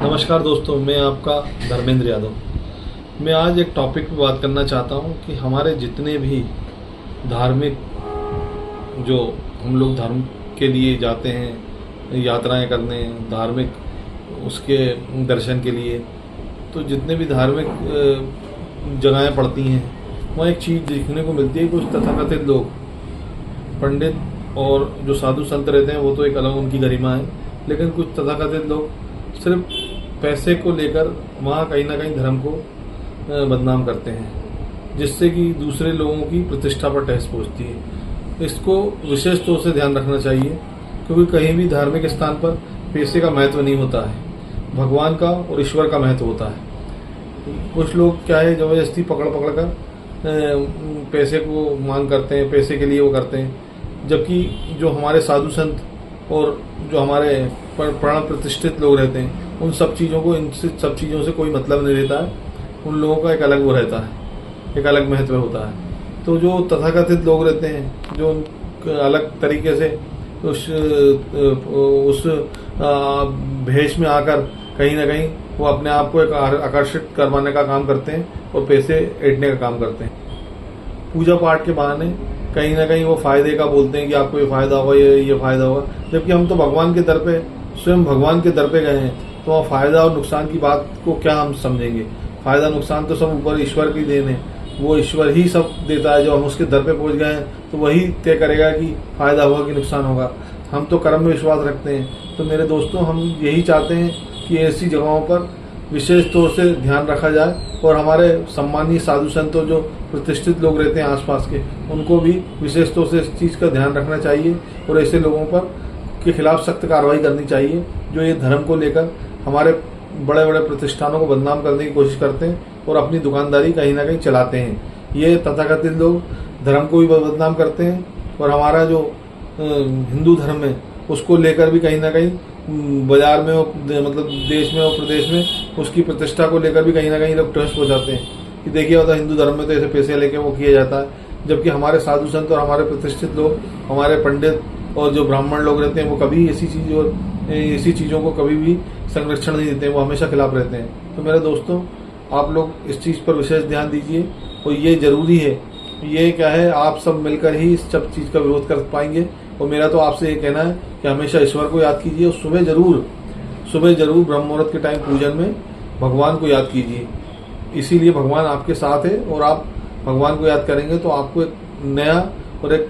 नमस्कार दोस्तों, मैं आपका धर्मेंद्र यादव। मैं आज एक टॉपिक पर बात करना चाहता हूं कि हमारे जितने भी धार्मिक जो हम लोग धर्म के लिए जाते हैं, यात्राएं करने, धार्मिक उसके दर्शन के लिए, तो जितने भी धार्मिक जगहें पड़ती हैं वहाँ एक चीज़ देखने को मिलती है। कुछ तथाकथित लोग, पंडित और जो साधु संत रहते हैं वो तो एक अलग उनकी गरिमा है, लेकिन कुछ तथाकथित लोग सिर्फ पैसे को लेकर वहाँ कहीं ना कहीं धर्म को बदनाम करते हैं, जिससे कि दूसरे लोगों की प्रतिष्ठा पर ठेस पहुँचती है। इसको विशेष तौर से ध्यान रखना चाहिए, क्योंकि कहीं भी धार्मिक स्थान पर पैसे का महत्व नहीं होता है, भगवान का और ईश्वर का महत्व होता है। कुछ लोग क्या है, जबरदस्ती पकड़ कर पैसे को मांग करते हैं, पैसे के लिए वो करते हैं, जबकि जो हमारे साधु संत और जो हमारे प्राण प्रतिष्ठित लोग रहते हैं, उन सब चीज़ों को, इन सब चीज़ों से कोई मतलब नहीं रहता है। उन लोगों का एक अलग वो रहता है, एक अलग महत्व होता है। तो जो तथाकथित लोग रहते हैं, जो अलग तरीके से उस भेष में आकर कहीं ना कहीं वो अपने आप को एक आकर्षित करवाने का काम करते हैं और पैसे ऐंठने का काम करते हैं। पूजा पाठ के बहाने कहीं ना कहीं वो फायदे का बोलते हैं कि आपको ये फायदा होगा, ये फायदा होगा, जबकि हम तो भगवान के दर पे, स्वयं भगवान के दर पे गए हैं, तो वहाँ फायदा और नुकसान की बात को क्या हम समझेंगे। फायदा नुकसान तो सब ऊपर ईश्वर की देन है, वो ईश्वर ही सब देता है। जो हम उसके दर पे पहुंच गए हैं तो वही तय करेगा कि फायदा होगा कि नुकसान होगा। हम तो कर्म में विश्वास रखते हैं। तो मेरे दोस्तों, हम यही चाहते हैं कि ऐसी जगहों पर विशेष तौर से ध्यान रखा जाए और हमारे सम्मानीय साधु संतों, जो प्रतिष्ठित लोग रहते हैं आसपास के, उनको भी विशेष तौर से इस चीज़ का ध्यान रखना चाहिए और ऐसे लोगों पर के खिलाफ सख्त कार्रवाई करनी चाहिए जो ये धर्म को लेकर हमारे बड़े बड़े प्रतिष्ठानों को बदनाम करने की कोशिश करते हैं और अपनी दुकानदारी कहीं ना कहीं चलाते हैं। ये तथाकथित लोग धर्म को भी बदनाम करते हैं और हमारा जो हिंदू धर्म है उसको लेकर भी कहीं ना कहीं बाजार में, मतलब देश में और प्रदेश में उसकी प्रतिष्ठा को लेकर भी कहीं ना कहीं लोग ठेस पहुंचाते हैं कि देखिए होता हिंदू धर्म में तो ऐसे पैसे लेके वो किया जाता है, जबकि हमारे साधु संत और हमारे प्रतिष्ठित लोग, हमारे पंडित और जो ब्राह्मण लोग रहते हैं, वो कभी ऐसी चीज़ों को कभी भी संरक्षण नहीं देते हैं, वो हमेशा खिलाफ रहते हैं। तो मेरे दोस्तों, आप लोग इस चीज़ पर विशेष ध्यान दीजिए और ये जरूरी है। ये क्या है, आप सब मिलकर ही इस सब चीज़ का विरोध कर पाएंगे। और मेरा तो आपसे ये कहना है कि हमेशा ईश्वर को याद कीजिए और सुबह जरूर ब्रह्म मुहूर्त के टाइम पूजन में भगवान को याद कीजिए। इसीलिए भगवान आपके साथ है और आप भगवान को याद करेंगे तो आपको एक नया और एक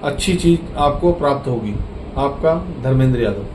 अच्छी चीज़ आपको प्राप्त होगी। आपका धर्मेंद्र यादव।